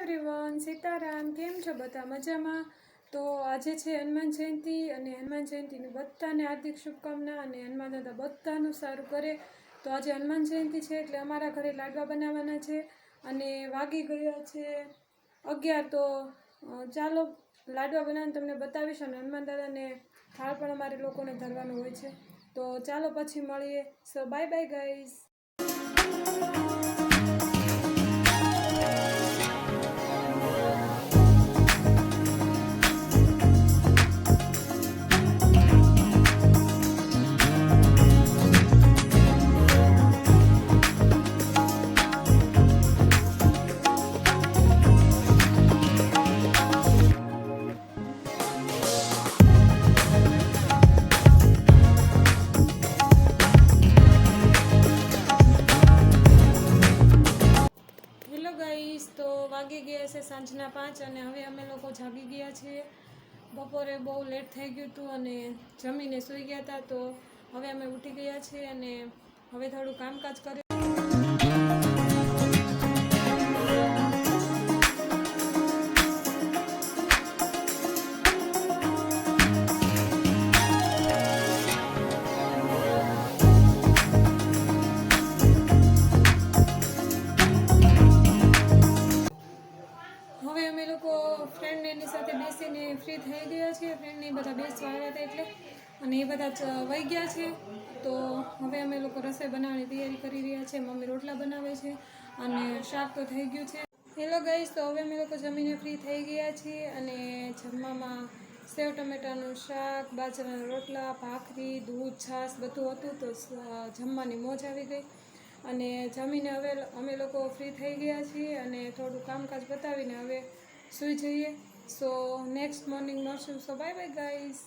Everyone, Sitaram. કેમ છો બધા? મજામાં? તો આજે છે હનુમાન જયંતિ અને હનુમાન જયંતિની બધાને હાર્દિક શુભકામના અને હનુમાન દાદા બધાનું સારું કરે. તો આજે હનુમાન જયંતિ છે એટલે અમારા ઘરે લાડવા બનાવવાના છે અને વાગી ગયા છે 11. તો ચાલો લાડવા બનાવીને તમને બતાવીશ અને હનુમાન દાદાને થાળ પણ અમારે લોકોને ધરવાનું હોય છે. તો ચાલો પછી મળીએ. So bye bye guys. તો વાગી ગયા છે સાંજના 5 અને હવે અમે લોકો જાગી ગયા છીએ. બપોરે બહુ લેટ થઈ ગયું હતું અને જમીને સૂઈ ગયા હતા. તો હવે અમે ઉઠી ગયા છીએ અને હવે થોડું કામકાજ કરીએ. હવે અમે લોકો ફ્રેન્ડને એની સાથે બેસીને ફ્રી થઈ ગયા છીએ. ફ્રેન્ડને બધા બેસવા આવ્યા હતા એટલે અને એ બધા વહી ગયા છે. તો હવે અમે લોકો રસોઈ બનાવવાની તૈયારી કરી રહ્યા છીએ. મમ્મી રોટલા બનાવે છે અને શાક તો થઈ ગયું છે. હેલો ગાઈસ, તો હવે અમે લોકો જમીને ફ્રી થઈ ગયા છીએ અને જમવામાં સેવ ટમેટાનું શાક, બાજરાના રોટલા, ભાખરી, દૂધ, છાશ બધું હતું. તો જમવાની મોજ આવી ગઈ અને જમીને હવે અમે લોકો ફ્રી થઈ ગયા છીએ અને થોડું કામકાજ બતાવીને હવે સૂઈ જઈએ. સો નેક્સ્ટ મોર્નિંગ મળશું. So bye bye guys.